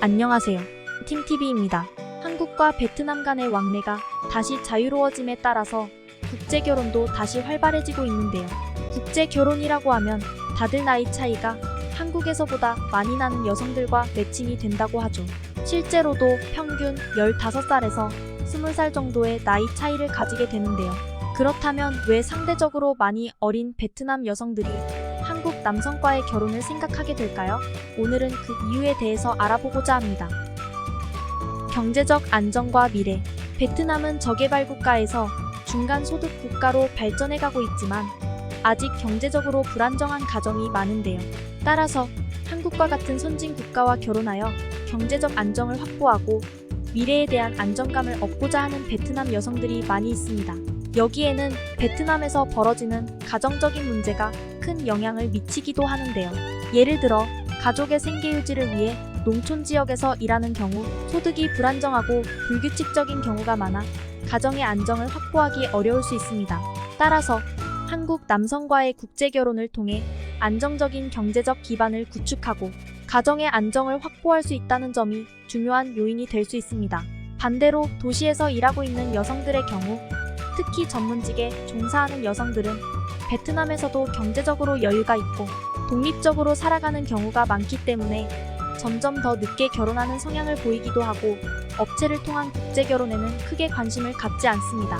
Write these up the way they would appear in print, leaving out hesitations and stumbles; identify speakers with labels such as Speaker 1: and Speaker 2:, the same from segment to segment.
Speaker 1: 안녕하세요. 팀TV입니다. 한국과 베트남 간의 왕래가 다시 자유로워짐에 따라서 국제결혼도 다시 활발해지고 있는데요. 국제결혼이라고 하면 다들 나이 차이가 한국에서보다 많이 나는 여성들과 매칭이 된다고 하죠. 실제로도 평균 15살에서 20살 정도의 나이 차이를 가지게 되는데요. 그렇다면 왜 상대적으로 많이 어린 베트남 여성들이 한국 남성과의 결혼을 생각하게 될까요? 오늘은 그 이유에 대해서 알아보고자 합니다. 경제적 안정과 미래. 베트남은 저개발 국가에서 중간 소득 국가로 발전해가고 있지만 아직 경제적으로 불안정한 가정이 많은데요. 따라서 한국과 같은 선진 국가와 결혼하여 경제적 안정을 확보하고 미래에 대한 안정감을 얻고자 하는 베트남 여성들이 많이 있습니다. 여기에는 베트남에서 벌어지는 가정적인 문제가 큰 영향을 미치기도 하는데요. 예를 들어 가족의 생계 유지를 위해 농촌 지역에서 일하는 경우 소득이 불안정하고 불규칙적인 경우가 많아 가정의 안정을 확보하기 어려울 수 있습니다. 따라서 한국 남성과의 국제결혼을 통해 안정적인 경제적 기반을 구축하고 가정의 안정을 확보할 수 있다는 점이 중요한 요인이 될 수 있습니다. 반대로 도시에서 일하고 있는 여성들의 경우 특히 전문직에 종사하는 여성들은 베트남에서도 경제적으로 여유가 있고 독립적으로 살아가는 경우가 많기 때문에 점점 더 늦게 결혼하는 성향을 보이기도 하고 업체를 통한 국제결혼에는 크게 관심을 갖지 않습니다.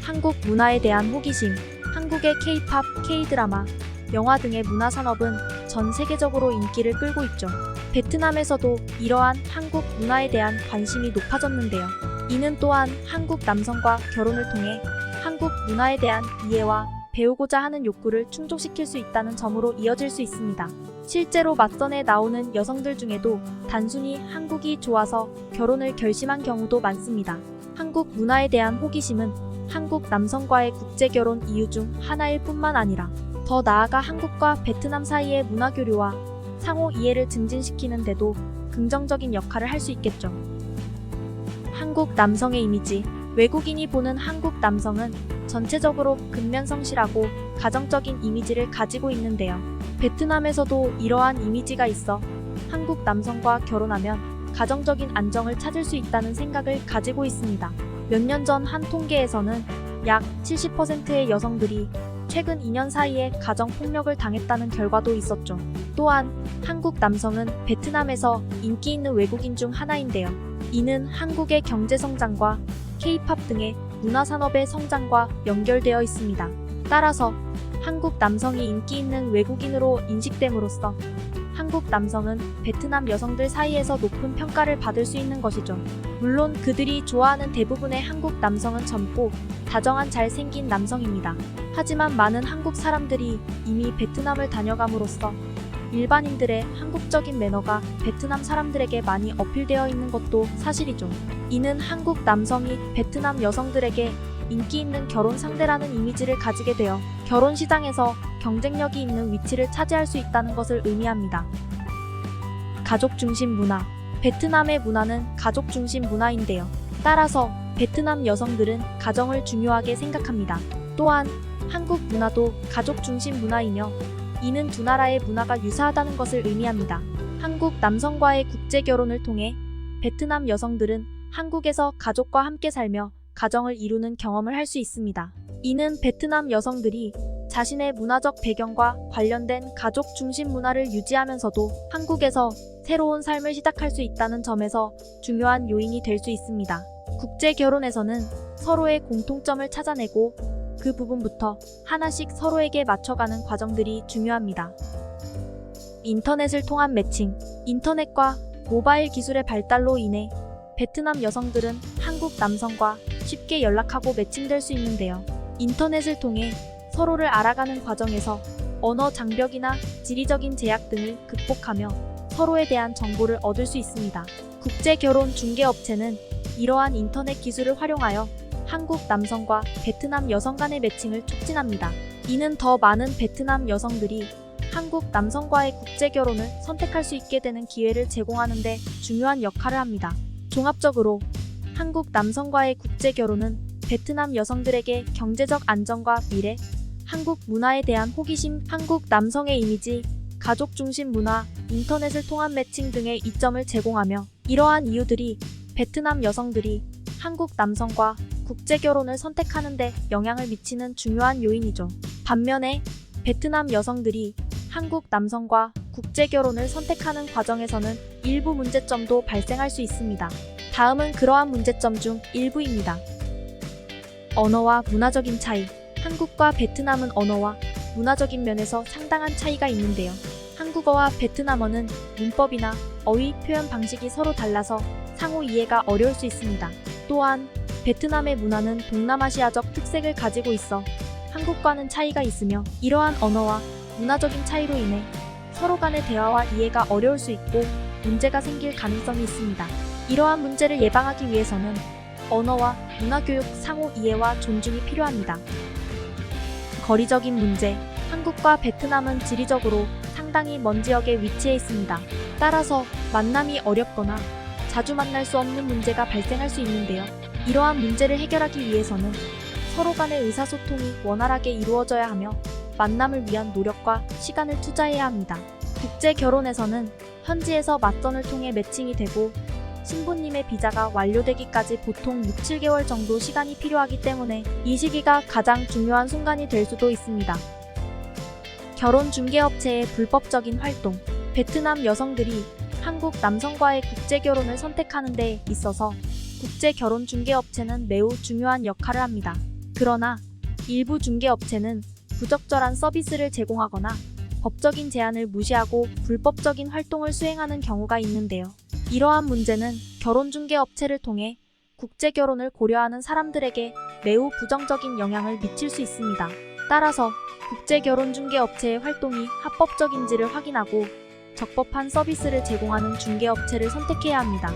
Speaker 1: 한국 문화에 대한 호기심. 한국의 K-팝, K-드라마, 영화 등의 문화산업은 전 세계적으로 인기를 끌고 있죠. 베트남에서도 이러한 한국 문화에 대한 관심이 높아졌는데요. 이는 또한 한국 남성과 결혼을 통해 한국 문화에 대한 이해와 배우고자 하는 욕구를 충족시킬 수 있다는 점으로 이어질 수 있습니다. 실제로 맞선에 나오는 여성들 중에도 단순히 한국이 좋아서 결혼을 결심한 경우도 많습니다. 한국 문화에 대한 호기심은 한국 남성과의 국제결혼 이유 중 하나일 뿐만 아니라 더 나아가 한국과 베트남 사이의 문화교류와 상호 이해를 증진시키는 데도 긍정적인 역할을 할 수 있겠죠. 한국 남성의 이미지. 외국인이 보는 한국 남성은 전체적으로 근면성실하고 가정적인 이미지를 가지고 있는데요. 베트남에서도 이러한 이미지가 있어 한국 남성과 결혼하면 가정적인 안정을 찾을 수 있다는 생각을 가지고 있습니다. 몇 년 전 한 통계에서는 약 70%의 여성들이 최근 2년 사이에 가정폭력을 당했다는 결과도 있었죠. 또한 한국 남성은 베트남에서 인기 있는 외국인 중 하나인데요. 이는 한국의 경제성장과 K-팝 등의 문화산업의 성장과 연결되어 있습니다. 따라서 한국 남성이 인기 있는 외국인으로 인식됨으로써 한국 남성은 베트남 여성들 사이에서 높은 평가를 받을 수 있는 것이죠. 물론 그들이 좋아하는 대부분의 한국 남성은 젊고 다정한 잘생긴 남성입니다. 하지만 많은 한국 사람들이 이미 베트남을 다녀감으로써 일반인들의 한국적인 매너가 베트남 사람들에게 많이 어필되어 있는 것도 사실이죠. 이는 한국 남성이 베트남 여성들에게 인기 있는 결혼 상대라는 이미지를 가지게 되어 결혼 시장에서 경쟁력이 있는 위치를 차지할 수 있다는 것을 의미합니다. 가족 중심 문화. 베트남의 문화는 가족 중심 문화인데요. 따라서 베트남 여성들은 가정을 중요하게 생각합니다. 또한 한국 문화도 가족 중심 문화이며 이는 두 나라의 문화가 유사하다는 것을 의미합니다. 한국 남성과의 국제결혼을 통해 베트남 여성들은 한국에서 가족과 함께 살며 가정을 이루는 경험을 할 수 있습니다. 이는 베트남 여성들이 자신의 문화적 배경과 관련된 가족 중심 문화를 유지하면서도 한국에서 새로운 삶을 시작할 수 있다는 점에서 중요한 요인이 될 수 있습니다. 국제결혼에서는 서로의 공통점을 찾아내고 그 부분부터 하나씩 서로에게 맞춰가는 과정들이 중요합니다. 인터넷을 통한 매칭. 인터넷과 모바일 기술의 발달로 인해 베트남 여성들은 한국 남성과 쉽게 연락하고 매칭될 수 있는데요. 인터넷을 통해 서로를 알아가는 과정에서 언어 장벽이나 지리적인 제약 등을 극복하며 서로에 대한 정보를 얻을 수 있습니다. 국제 결혼 중개 업체는 이러한 인터넷 기술을 활용하여 한국 남성과 베트남 여성 간의 매칭을 촉진합니다. 이는 더 많은 베트남 여성들이 한국 남성과의 국제 결혼을 선택할 수 있게 되는 기회를 제공하는 데 중요한 역할을 합니다. 종합적으로 한국 남성과의 국제 결혼은 베트남 여성들에게 경제적 안정과 미래, 한국 문화에 대한 호기심, 한국 남성의 이미지, 가족 중심 문화, 인터넷을 통한 매칭 등의 이점을 제공하며 이러한 이유들이 베트남 여성들이 한국 남성과 국제 결혼을 선택하는 데 영향을 미치는 중요한 요인이죠. 반면에 베트남 여성들이 한국 남성과 국제 결혼을 선택하는 과정에서는 일부 문제점도 발생할 수 있습니다. 다음은 그러한 문제점 중 일부입니다. 언어와 문화적인 차이. 한국과 베트남은 언어와 문화적인 면에서 상당한 차이가 있는데요. 한국어와 베트남어는 문법이나 어휘, 표현 방식이 서로 달라서 상호 이해가 어려울 수 있습니다. 또한 베트남의 문화는 동남아시아적 특색을 가지고 있어 한국과는 차이가 있으며 이러한 언어와 문화적인 차이로 인해 서로 간의 대화와 이해가 어려울 수 있고 문제가 생길 가능성이 있습니다. 이러한 문제를 예방하기 위해서는 언어와 문화교육 상호 이해와 존중이 필요합니다. 거리적인 문제. 한국과 베트남은 지리적으로 상당히 먼 지역에 위치해 있습니다. 따라서 만남이 어렵거나 자주 만날 수 없는 문제가 발생할 수 있는데요. 이러한 문제를 해결하기 위해서는 서로 간의 의사소통이 원활하게 이루어져야 하며 만남을 위한 노력과 시간을 투자해야 합니다. 국제 결혼에서는 현지에서 맞선을 통해 매칭이 되고 신부님의 비자가 완료되기까지 보통 6, 7개월 정도 시간이 필요하기 때문에 이 시기가 가장 중요한 순간이 될 수도 있습니다. 결혼 중개업체의 불법적인 활동. 베트남 여성들이 한국 남성과의 국제 결혼을 선택하는 데 있어서 국제 결혼 중개업체는 매우 중요한 역할을 합니다. 그러나 일부 중개업체는 부적절한 서비스를 제공하거나 법적인 제한을 무시하고 불법적인 활동을 수행하는 경우가 있는데요. 이러한 문제는 결혼 중개업체를 통해 국제 결혼을 고려하는 사람들에게 매우 부정적인 영향을 미칠 수 있습니다. 따라서 국제 결혼 중개업체의 활동이 합법적인지를 확인하고 적법한 서비스를 제공하는 중개업체를 선택해야 합니다.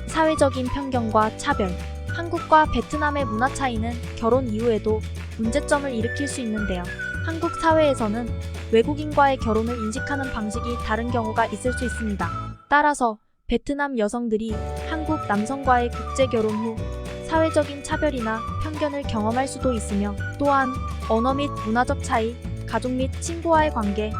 Speaker 1: 사회적인 편견과 차별. 한국과 베트남의 문화 차이는 결혼 이후에도 문제점을 일으킬 수 있는데요. 한국 사회에서는 외국인과의 결혼을 인식하는 방식이 다른 경우가 있을 수 있습니다. 따라서 베트남 여성들이 한국 남성과의 국제 결혼 후 사회적인 차별이나 편견을 경험할 수도 있으며 또한 언어 및 문화적 차이, 가족 및 친구와의 관계,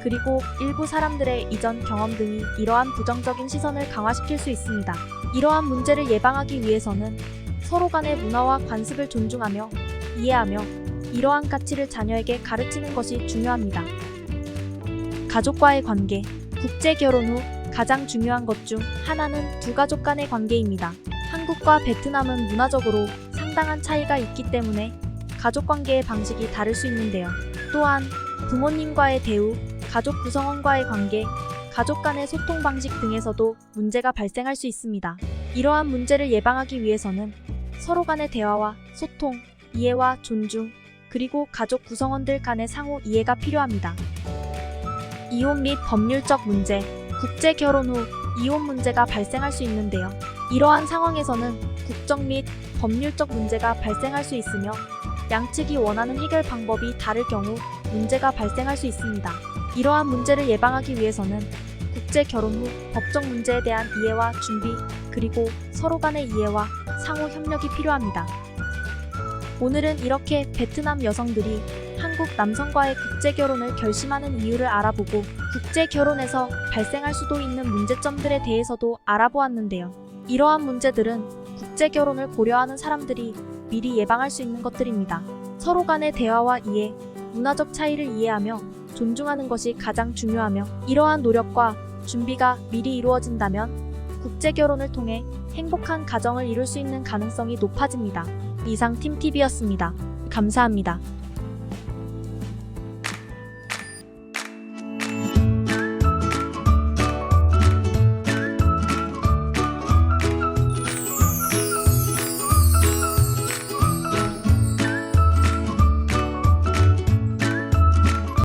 Speaker 1: 그리고 일부 사람들의 이전 경험 등이 이러한 부정적인 시선을 강화시킬 수 있습니다. 이러한 문제를 예방하기 위해서는 서로 간의 문화와 관습을 존중하며 이해하며 이러한 가치를 자녀에게 가르치는 것이 중요합니다. 가족과의 관계. 국제 결혼 후 가장 중요한 것 중 하나는 두 가족 간의 관계입니다. 한국과 베트남은 문화적으로 상당한 차이가 있기 때문에 가족 관계의 방식이 다를 수 있는데요. 또한 부모님과의 대우, 가족 구성원과의 관계, 가족 간의 소통 방식 등에서도 문제가 발생할 수 있습니다. 이러한 문제를 예방하기 위해서는 서로 간의 대화와 소통, 이해와 존중, 그리고 가족 구성원들 간의 상호 이해가 필요합니다. 이혼 및 법률적 문제. 국제 결혼 후 이혼 문제가 발생할 수 있는데요. 이러한 상황에서는 국적 및 법률적 문제가 발생할 수 있으며 양측이 원하는 해결 방법이 다를 경우 문제가 발생할 수 있습니다. 이러한 문제를 예방하기 위해서는 국제 결혼 후 법적 문제에 대한 이해와 준비, 그리고 서로 간의 이해와 상호 협력이 필요합니다. 오늘은 이렇게 베트남 여성들이 한국 남성과의 국제 결혼을 결심하는 이유를 알아보고 국제 결혼에서 발생할 수도 있는 문제점들에 대해서도 알아보았는데요. 이러한 문제들은 국제 결혼을 고려하는 사람들이 미리 예방할 수 있는 것들입니다. 서로 간의 대화와 이해, 문화적 차이를 이해하며 존중하는 것이 가장 중요하며 이러한 노력과 준비가 미리 이루어진다면 국제 결혼을 통해 행복한 가정을 이룰 수 있는 가능성이 높아집니다. 이상 팀TV였습니다. 감사합니다.